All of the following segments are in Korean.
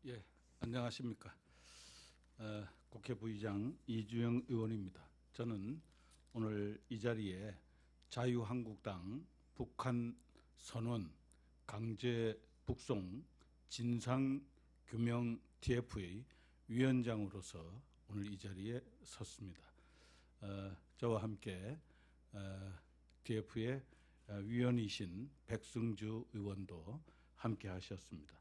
예, 안녕하십니까. 국회 부의장 이주영 의원입니다. 저는 오늘 이 자리에 자유한국당 북한 선언 강제 북송 진상 규명 TF의 위원장으로서 오늘 이 자리에 섰습니다. 저와 함께 TF의 위원이신 백승주 의원도 함께 하셨습니다.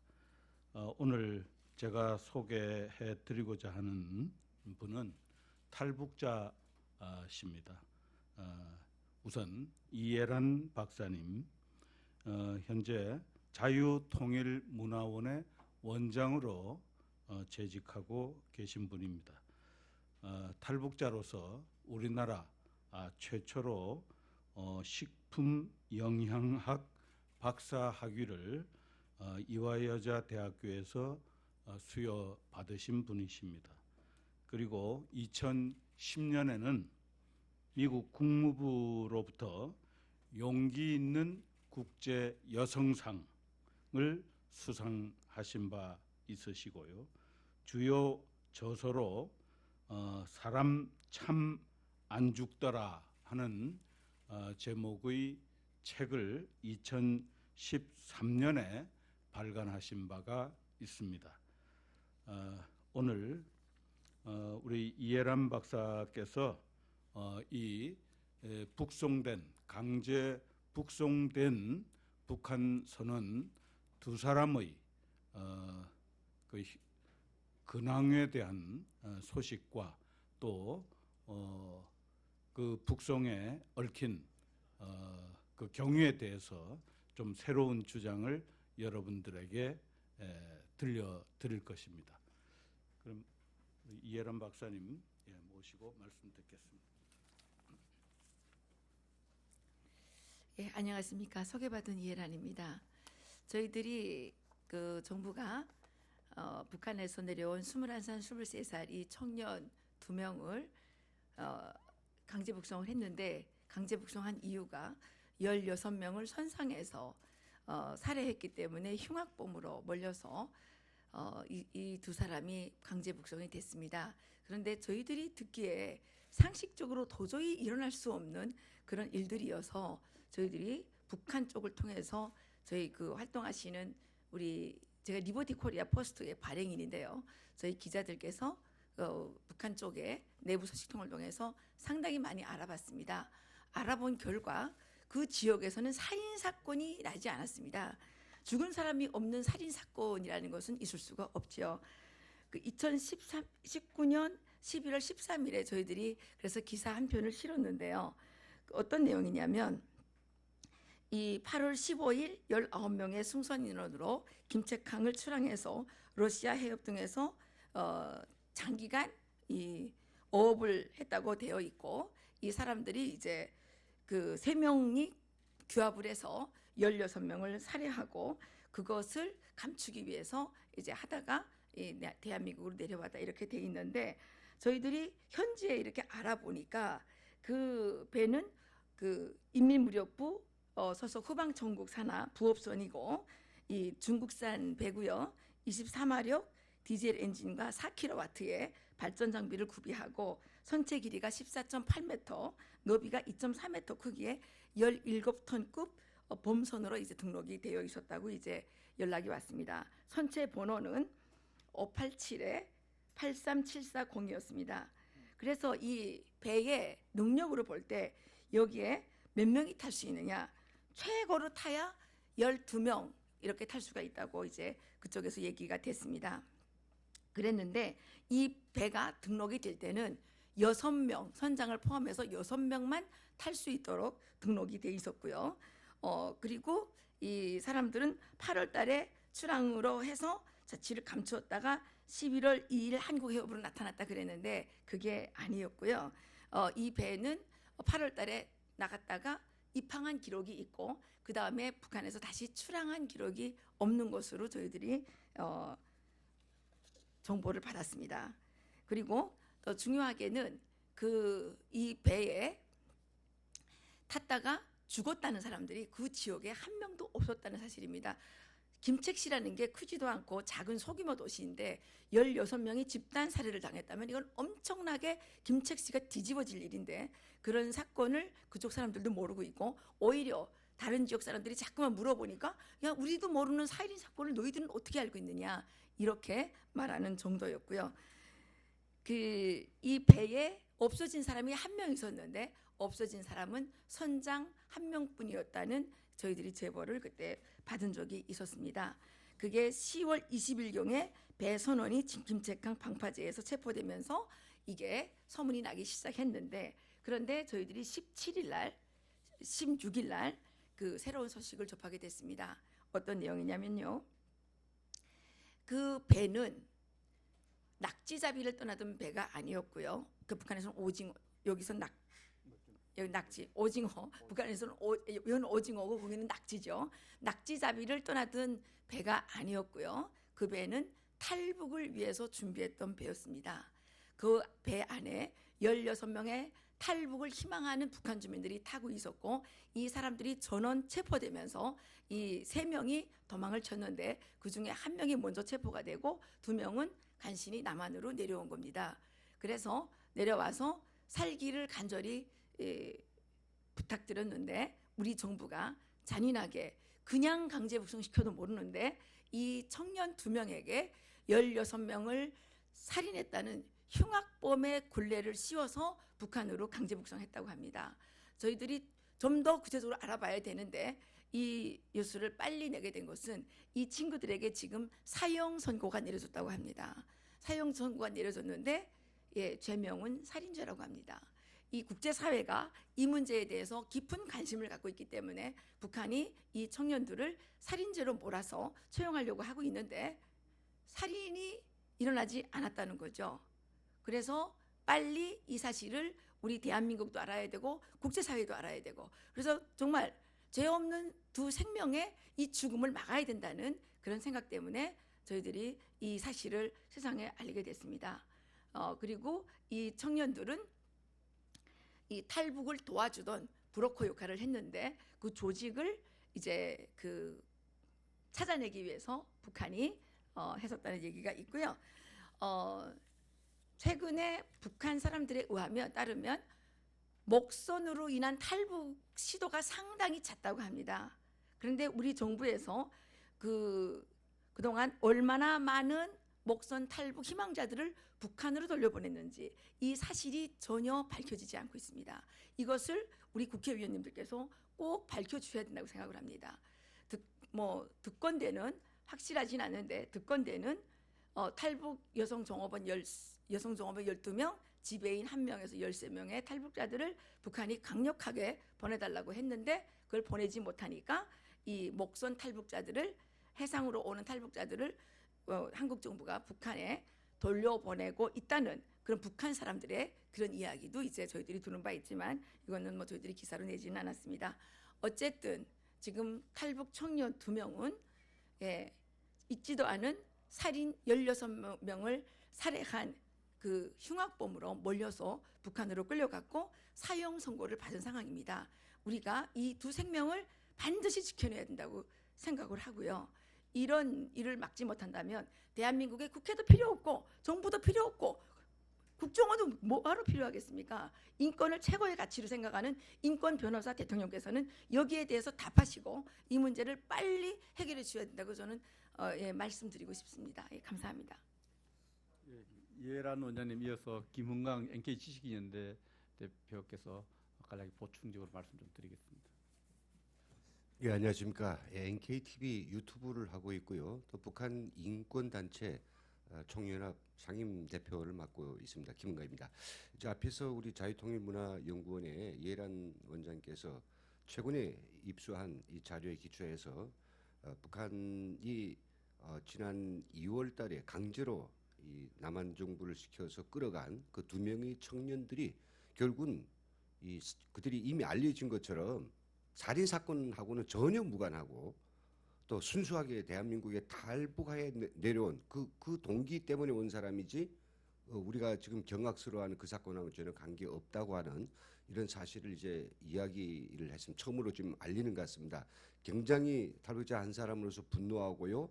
오늘 제가 소개해 드리고자 하는 분은 탈북자십니다. 우선 이해란 박사님, 현재 자유통일문화원의 원장으로 재직하고 계신 분입니다. 탈북자로서 우리나라 최초로 식품영양학 박사학위를 이화여자대학교에서 수여받으신 분이십니다. 그리고 2010년에는 미국 국무부로부터 용기 있는 국제 여성상을 수상하신 바 있으시고요. 주요 저서로 사람 참 안 죽더라 하는 제목의 책을 2013년에 발간하신 바가 있습니다. 오늘 우리 이해란 박사께서 이 강제 북송된 북한 선원 두 사람의 그 근황에 대한 소식과 또 그 북송에 얽힌 그 경위에 대해서 좀 새로운 주장을 여러분들에게 들려드릴 것입니다. 그럼 이해란 박사님 모시고 말씀 듣겠습니다. 예, 안녕하십니까. 소개받은 이해란입니다. 저희들이 그 정부가 북한에서 내려온 21살, 23살 이 청년 2명을 강제 북송을 했는데, 강제 북송한 이유가 16명을 선상에서 살해했기 때문에 흉악범으로 몰려서 이 두 사람이 강제 북송이 됐습니다. 그런데 저희들이 듣기에 상식적으로 도저히 일어날 수 없는 그런 일들이어서 저희들이 북한 쪽을 통해서 저희 그 활동하시는 제가 리버티 코리아 포스트의 발행인인데요. 저희 기자들께서 북한 쪽에 내부 소식통을 통해서 상당히 많이 알아봤습니다. 알아본 결과 그 지역에서는 살인 사건이 나지 않았습니다. 죽은 사람이 없는 살인 사건이라는 것은 있을 수가 없지요. 그 2019년 11월 13일에 저희들이 그래서 기사 한 편을 실었는데요. 어떤 내용이냐면 이 8월 15일 19명의 승선 인원으로 김책항을 출항해서 러시아 해협 등에서 장기간 이 어업을 했다고 되어 있고, 이 사람들이 이제 그 3명이 규합을 해서 16명을 살해하고 그것을 감추기 위해서 이제 하다가 대한민국으로 내려왔다 이렇게 돼 있는데, 저희들이 현지에 이렇게 알아보니까 그 배는 그 인민무력부 소속 후방전국 산하 부업선이고 이 중국산 배고요. 24마력 디젤 엔진과 4kW의 발전 장비를 구비하고 선체 길이가 14.8m, 너비가 2.4m 크기의 17톤급 범선으로 이제 등록이 되어 있었다고 이제 연락이 왔습니다. 선체 번호는 587-83740이었습니다. 그래서 이 배의 능력으로 볼 때 여기에 몇 명이 탈 수 있느냐? 최고로 타야 12명 이렇게 탈 수가 있다고 이제 그쪽에서 얘기가 됐습니다. 그랬는데 이 배가 등록이 될 때는 6명, 선장을 포함해서 6명만 탈 수 있도록 등록이 돼 있었고요. 그리고 이 사람들은 8월 달에 출항으로 해서 자취를 감추었다가 11월 2일 한국 해협으로 나타났다 그랬는데 그게 아니었고요. 이 배는 8월 달에 나갔다가 입항한 기록이 있고 그 다음에 북한에서 다시 출항한 기록이 없는 것으로 저희들이 정보를 받았습니다. 그리고 더 중요하게는 이 배에 탔다가 죽었다는 사람들이 그 지역에 한 명도 없었다는 사실입니다. 김책시라는 게 크지도 않고 작은 소규모 도시인데 16명이 집단 살해를 당했다면 이건 엄청나게 김책시가 뒤집어질 일인데 그런 사건을 그쪽 사람들도 모르고 있고 오히려 다른 지역 사람들이 자꾸만 물어보니까 야 우리도 모르는 살인 사건을 너희들은 어떻게 알고 있느냐 이렇게 말하는 정도였고요. 이 배에 없어진 사람이 한 명 있었는데 없어진 사람은 선장 한 명뿐이었다는 저희들이 제보를 그때 받은 적이 있었습니다. 그게 10월 20일경에 배 선원이 김책항 방파제에서 체포되면서 이게 소문이 나기 시작했는데 그런데 저희들이 17일 날, 16일 날 그 새로운 소식을 접하게 됐습니다. 어떤 내용이냐면요. 그 배는 낙지잡이를 떠나던 배가 아니었고요. 그 북한에서는 오징어, 여기서 여기 낙지, 오징어. 북한에서는 여기는 오징어고 거기는 낙지죠. 낙지잡이를 떠나던 배가 아니었고요. 그 배는 탈북을 위해서 준비했던 배였습니다. 그 배 안에 16명의 탈북을 희망하는 북한 주민들이 타고 있었고 이 사람들이 전원 체포되면서 이 3명이 도망을 쳤는데 그중에 1명이 먼저 체포가 되고 2명은 간신히 남한으로 내려온 겁니다. 그래서 내려와서 살기를 간절히 부탁드렸는데 우리 정부가 잔인하게 그냥 강제 북송시켜도 모르는데 이 청년 2명에게 16명을 살인했다는 흉악범의 굴레를 씌워서 북한으로 강제 북송했다고 합니다. 저희들이 좀 더 구체적으로 알아봐야 되는데 이 뉴스를 빨리 내게 된 것은 이 친구들에게 지금 사형 선고가 내려졌다고 합니다. 사형 선고가 내려졌는데 죄명은 살인죄라고 합니다. 이 국제사회가 이 문제에 대해서 깊은 관심을 갖고 있기 때문에 북한이 이 청년들을 살인죄로 몰아서 처형하려고 하고 있는데 살인이 일어나지 않았다는 거죠. 그래서 빨리 이 사실을 우리 대한민국도 알아야 되고 국제사회도 알아야 되고 그래서 정말 죄 없는 2 생명의 이 죽음을 막아야 된다는 그런 생각 때문에 저희들이 이 사실을 세상에 알리게 됐습니다. 그리고 이 청년들은 이 탈북을 도와주던 브로커 역할을 했는데 그 조직을 이제 찾아내기 위해서 북한이 했었다는 얘기가 있고요. 최근에 북한 사람들에 따르면 목선으로 인한 탈북 시도가 상당히 잦다고 합니다. 그런데 우리 정부에서 그동안 얼마나 많은 목선 탈북 희망자들을 북한으로 돌려보냈는지 이 사실이 전혀 밝혀지지 않고 있습니다. 이것을 우리 국회의원님들께서 꼭 밝혀주셔야 된다고 생각을 합니다. 듣건대는 확실하진 않은데 듣건대는 탈북 여성 종업원 12명, 지배인 1명에서 13명의 탈북자들을 북한이 강력하게 보내달라고 했는데 그걸 보내지 못하니까 이 목선 탈북자들을 해상으로 오는 탈북자들을 한국 정부가 북한에 돌려보내고 있다는 그런 북한 사람들의 그런 이야기도 이제 저희들이 들은 바 있지만 이거는 저희들이 기사로 내지는 않았습니다. 어쨌든 지금 탈북 청년 2명은 있지도 않은 살인 16명을 살해한 그 흉악범으로 몰려서 북한으로 끌려갔고 사형 선고를 받은 상황입니다. 우리가 이 2 생명을 반드시 지켜내야 된다고 생각을 하고요. 이런 일을 막지 못한다면 대한민국의 국회도 필요 없고 정부도 필요 없고 국정원도 뭐하러 필요하겠습니까? 인권을 최고의 가치로 생각하는 인권 변호사 대통령께서는 여기에 대해서 답하시고 이 문제를 빨리 해결해 주셔야 된다고 저는 말씀드리고 싶습니다. 감사합니다. 예란 원장님 이어서 김흥강 NK 지식인연대 대표께서 간략히 보충적으로 말씀 좀 드리겠습니다. 예, 안녕하십니까. NKTV 유튜브를 하고 있고요. 또 북한 인권단체 총연합 상임대표를 맡고 있습니다. 김은가입니다. 이제 앞에서 우리 자유통일문화연구원의 예란 원장께서 최근에 입수한 이 자료에 기초해서 북한이 지난 2월 달에 강제로 이 남한 정부를 시켜서 끌어간 그 2명의 청년들이 결국은 그들이 이미 알려진 것처럼 살인 사건하고는 전혀 무관하고 또 순수하게 대한민국에 탈북하에 내려온 그 동기 때문에 온 사람이지 우리가 지금 경악스러워하는 그 사건하고 전혀 관계 없다고 하는 이런 사실을 이제 이야기를 했으면 처음으로 지금 알리는 것 같습니다. 굉장히 탈북자 한 사람으로서 분노하고요.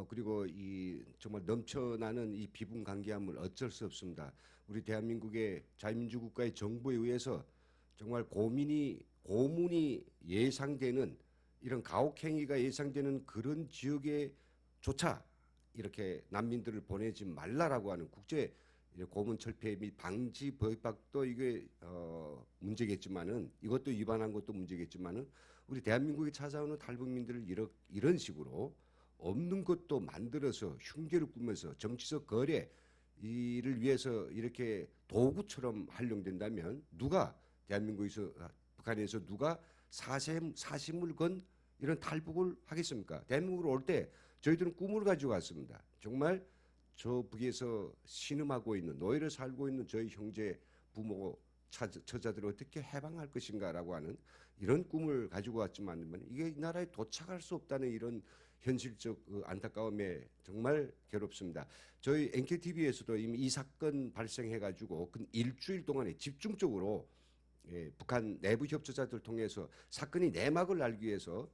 그리고 이 정말 넘쳐나는 이 비분관계함을 어쩔 수 없습니다. 우리 대한민국의 자유민주국가의 정부에 의해서 정말 고문이 예상되는 이런 가혹행위가 예상되는 그런 지역에조차 이렇게 난민들을 보내지 말라라고 하는 국제 고문 철폐 및 방지 법학도 이게 문제겠지만은 이것도 위반한 것도 문제겠지만은 우리 대한민국에 찾아오는 탈북민들을 이런 식으로 없는 것도 만들어서 흉계를 꾸면서 정치적 거래 이를 위해서 이렇게 도구처럼 활용된다면 누가 대한민국에서 북한에서 누가 사심을 건 이런 탈북을 하겠습니까? 대한민국으로 올 때 저희들은 꿈을 가지고 왔습니다. 정말 저 북에서 신음하고 있는 노예를 살고 있는 저희 형제 부모 처자들을 어떻게 해방할 것인가라고 하는 이런 꿈을 가지고 왔지만 이게 이 나라에 도착할 수 없다는 이런 현실적 안타까움에 정말 괴롭습니다. 저희 NKTV에서도 이미 이 사건 발생해가지고 그 일주일 동안에 집중적으로 북한 내부 협조자들 통해서 사건이 내막을 알기 위해서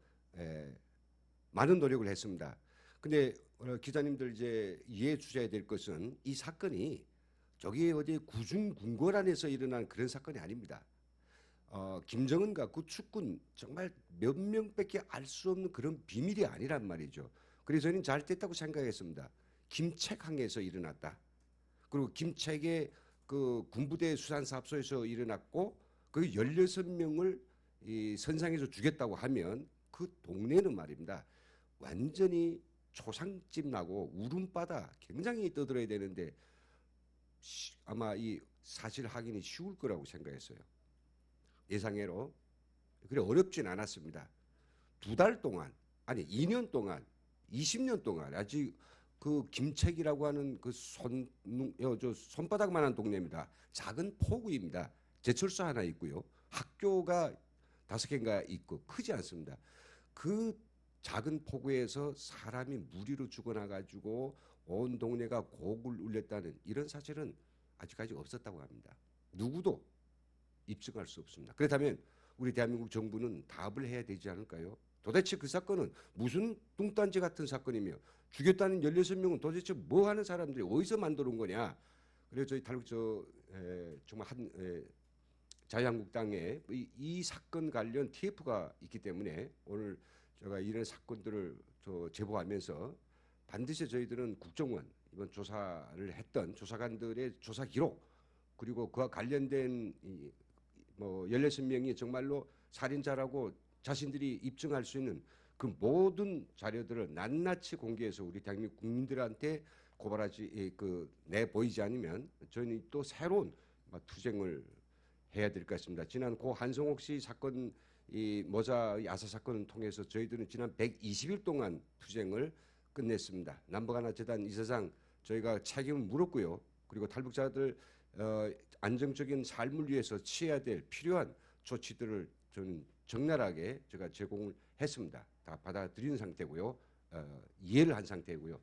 많은 노력을 했습니다. 근데 기자님들 이제 이해해 주셔야 될 것은 이 사건이 저기 어디 구중궁궐 안에서 일어난 그런 사건이 아닙니다. 김정은과 그 축군 정말 몇 명밖에 알 수 없는 그런 비밀이 아니란 말이죠. 그래서 저는 잘 됐다고 생각했습니다. 김책항에서 일어났다. 그리고 김책의 그 군부대 수산사업소에서 일어났고 그 16명을 이 선상에서 죽였다고 하면 그 동네는 말입니다. 완전히 초상집 나고 울음바다 굉장히 떠들어야 되는데 아마 이 사실 확인이 쉬울 거라고 생각했어요. 예상외로. 그래 어렵진 않았습니다. 2달 동안 아니 2년 동안 20년 동안 아직 그 김책이라고 하는 그 손바닥만한 동네입니다. 작은 포구입니다. 제철소 하나 있고요. 학교가 5개인가 있고 크지 않습니다. 그 작은 포구에서 사람이 무리로 죽어나가지고 온 동네가 곡을 울렸다는 이런 사실은 아직까지 없었다고 합니다. 누구도 입증할 수 없습니다. 그렇다면 우리 대한민국 정부는 답을 해야 되지 않을까요? 도대체 그 사건은 무슨 뚱딴지 같은 사건이며 죽였다는 16명은 도대체 뭐 하는 사람들이 어디서 만들어 온 거냐? 그래서 저희 정말 자유한국당에 이 사건 관련 TF가 있기 때문에 오늘 제가 이런 사건들을 제보하면서 반드시 저희들은 국정원 이번 조사를 했던 조사관들의 조사 기록 그리고 그와 관련된 16명이 정말로 살인자라고 자신들이 입증할 수 있는 그 모든 자료들을 낱낱이 공개해서 우리 대한민국 국민들한테 고발하지 내보이지 않으면 저희는 또 새로운 투쟁을 해야 될 것 같습니다. 지난 고 한성옥 씨 사건 이 모자 야사 사건을 통해서 저희들은 지난 120일 동안 투쟁을 끝냈습니다. 남북하나 재단 이사장 저희가 책임을 물었고요. 그리고 탈북자들 안정적인 삶을 위해서 취해야 될 필요한 조치들을 저는 적나라하게 제가 제공을 했습니다. 다 받아들이는 상태고요. 이해를 한 상태고요.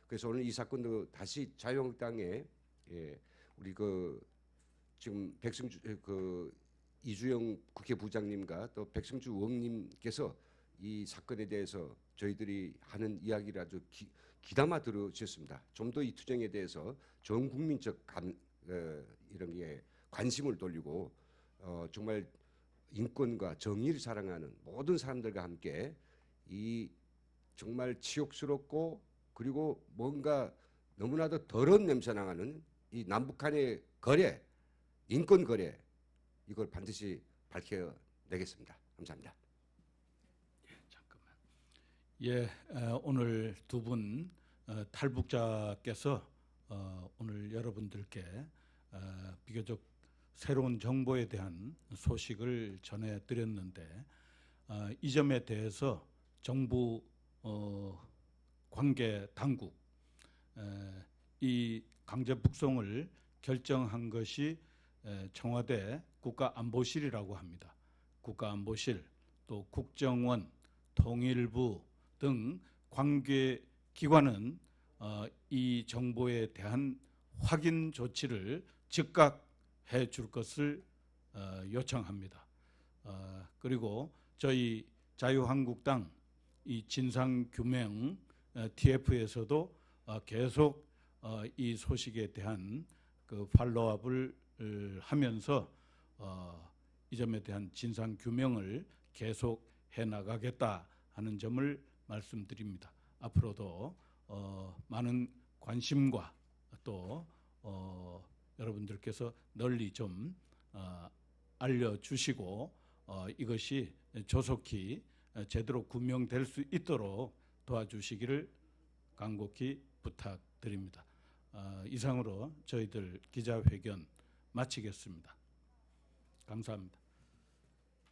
그래서 오늘 이 사건도 다시 자유한국당에 우리 지금 백승주 이주영 국회부장님과 또 백승주 의원님께서 이 사건에 대해서 저희들이 하는 이야기를 아주 귀담아 들으셨습니다. 좀 더 이 투쟁에 대해서 전 국민적 이런 게 관심을 돌리고 정말 인권과 정의를 사랑하는 모든 사람들과 함께 이 정말 치욕스럽고 그리고 뭔가 너무나도 더러운 냄새 나는 이 남북한의 거래, 인권 거래 이걸 반드시 밝혀내겠습니다. 감사합니다. 잠깐만. 오늘 두 분 탈북자께서 오늘 여러분들께 비교적 새로운 정보에 대한 소식을 전해드렸는데 이 점에 대해서 정부 관계 당국 이 강제 북송을 결정한 것이 청와대 국가안보실이라고 합니다. 국가안보실 또 국정원, 통일부 등 관계기관은 이 정보에 대한 확인 조치를 즉각 해줄 것을 요청합니다. 그리고 저희 자유한국당 이 진상규명 TF에서도 계속 이 소식에 대한 그 팔로우업을 하면서 이 점에 대한 진상규명을 계속 해나가겠다 하는 점을 말씀드립니다. 앞으로도 많은 관심과 또 여러분들께서 널리 좀 알려주시고 이것이 조속히 제대로 규명될 수 있도록 도와주시기를 간곡히 부탁드립니다. 이상으로 저희들 기자회견 마치겠습니다. 감사합니다.